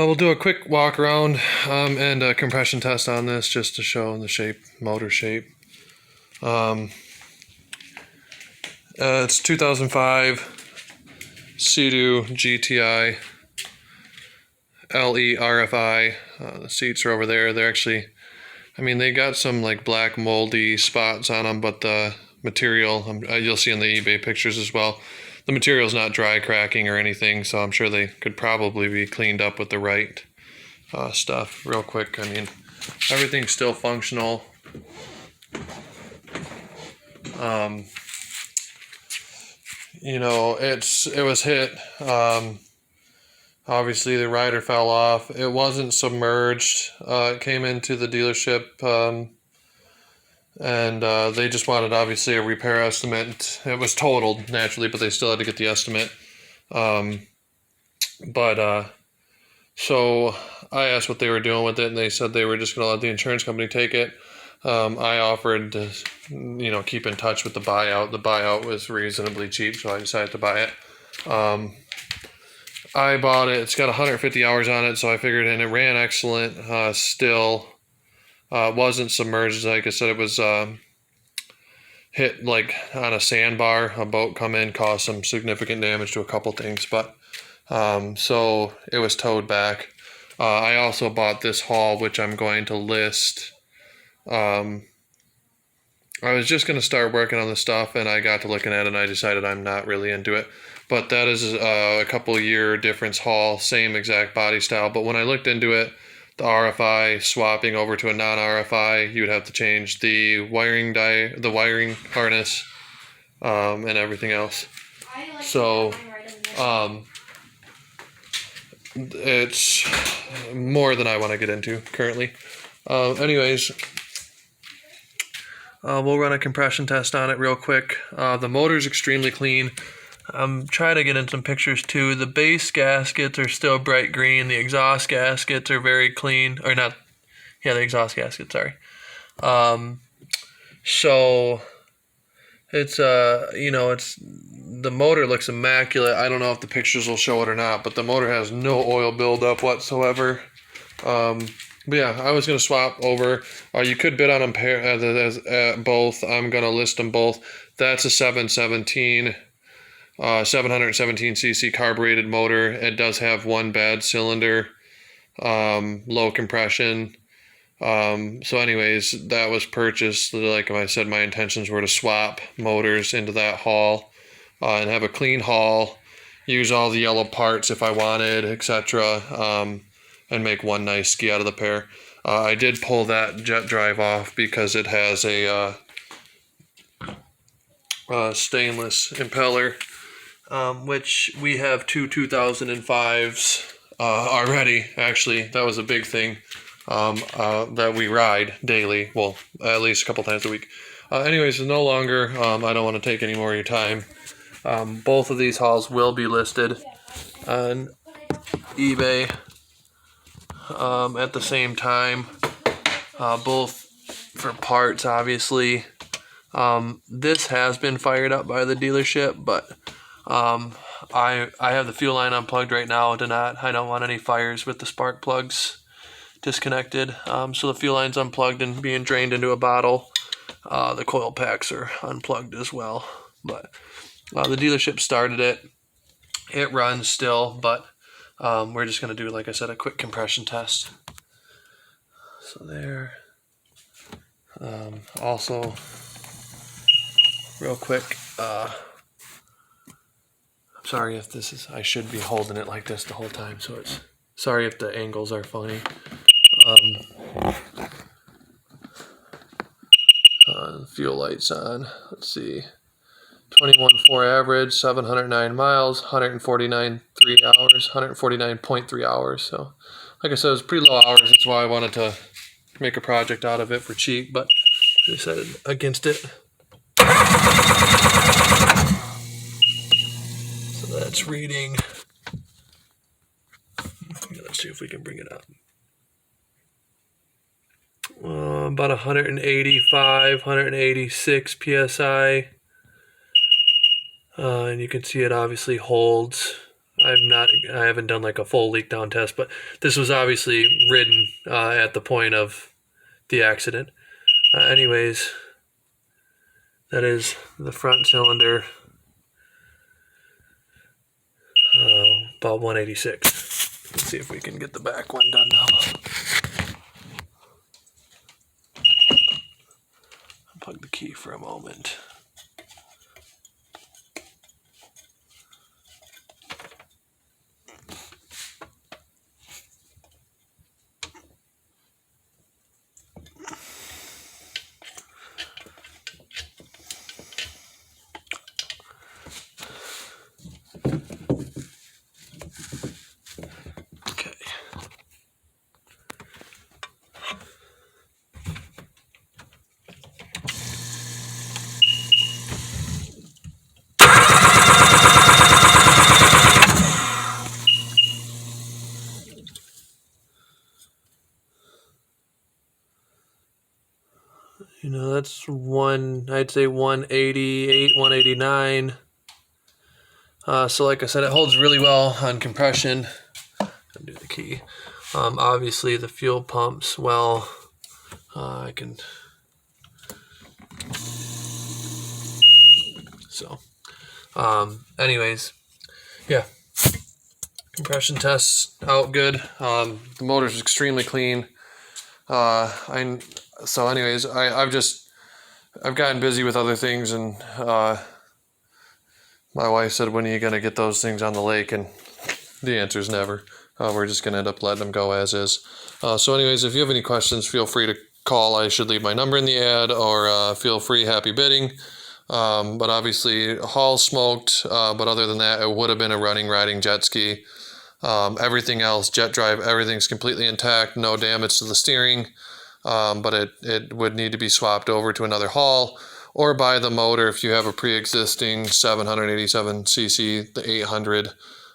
We'll do a quick walk around and a compression test on this just to show the shape, motor shape. It's 2005 seadoo GTI LE RFI. The seats are over there. They're actually, they got some like black moldy spots on them, but the material, you'll see in the eBay pictures as well, the material is not dry cracking or anything, so I'm sure they could probably be cleaned up with the right stuff. Real quick, everything's still functional. It was hit. Obviously, the rider fell off. It wasn't submerged. It came into the dealership, and they just wanted, obviously, a repair estimate. It was totaled, naturally, but they still had to get the estimate. So I asked what they were doing with it, and they said they were just going to let the insurance company take it. I offered to, keep in touch with the buyout. The buyout was reasonably cheap, so I decided to buy it. I bought it. It's got 150 hours on it, so I figured, and it ran excellent. Still, wasn't submerged. Like I said, it was hit like on a sandbar. A boat come in, caused some significant damage to a couple things, but so it was towed back. I also bought this haul, which I'm going to list. I was just going to start working on the stuff, and I got to looking at it, and I decided I'm not really into it. But that is a couple year difference haul, same exact body style. But when I looked into it, the RFI swapping over to a non-RFI, you would have to change the wiring harness, and everything else. So it's more than I want to get into currently. Anyways, we'll run a compression test on it real quick. The motor's extremely clean. I'm trying to get in some pictures too. The base gaskets are still bright green. The exhaust gaskets are very clean. Or not, yeah, the exhaust gaskets, sorry. So it's, the motor looks immaculate. I don't know if the pictures will show it or not, but the motor has no oil buildup whatsoever. But yeah, I was going to swap over. You could bid on them both. I'm going to list them both. That's a 717cc carbureted motor. It does have one bad cylinder, low compression. So anyways, that was purchased. Like I said, my intentions were to swap motors into that haul and have a clean haul, use all the yellow parts if I wanted, etc., and make one nice ski out of the pair. I did pull that jet drive off because it has a stainless impeller, which we have two 2005s already. Actually, that was a big thing that we ride daily. Well, at least a couple times a week. Anyways, no longer. I don't want to take any more of your time. Both of these hauls will be listed on eBay at the same time. Both for parts, obviously. This has been fired up by the dealership, but I have the fuel line unplugged right now. I don't want any fires with the spark plugs disconnected. So the fuel line's unplugged and being drained into a bottle. The coil packs are unplugged as well. But the dealership started it. It runs still, but we're just going to do, like I said, a quick compression test. So there. Also, real quick, I'm sorry if this is, I should be holding it like this the whole time, so it's, sorry if the angles are funny. Fuel lights on, let's see, 21.4 average, 709 miles, 149.3 hours, so like I said, it was pretty low hours. That's why I wanted to make a project out of it for cheap, but I decided against it. So that's reading, let's see if we can bring it up. About 185, 186 PSI. And you can see it obviously holds. I haven't done like a full leak down test, but this was obviously ridden at the point of the accident. Anyways, that is the front cylinder, about 186. Let's see if we can get the back one done now. Unplug the key for a moment. Okay. You know, that's I'd say 188, 189. So like I said, it holds really well on compression. Undo the key. Obviously the fuel pumps well. I can. So, anyways, yeah. Compression tests out good. The motor's extremely clean. I've gotten busy with other things, and my wife said, "When are you gonna get those things on the lake?" And the answer is never. We're just gonna end up letting them go as is. So anyways, if you have any questions, feel free to call. I should leave my number in the ad, or feel free. Happy bidding. But obviously, hull smoked. But other than that, it would have been a riding jet ski. Everything else, jet drive, everything's completely intact. No damage to the steering. But it would need to be swapped over to another hull, or buy the motor if you have a pre-existing 787cc, the 800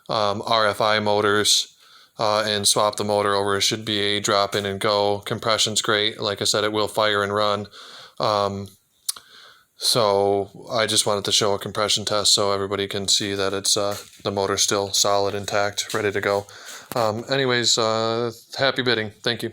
RFI motors, and swap the motor over. It should be a drop in and go. Compression's great. Like I said, it will fire and run. So I just wanted to show a compression test so everybody can see that it's the motor's still solid, intact, ready to go. Anyways, happy bidding. Thank you.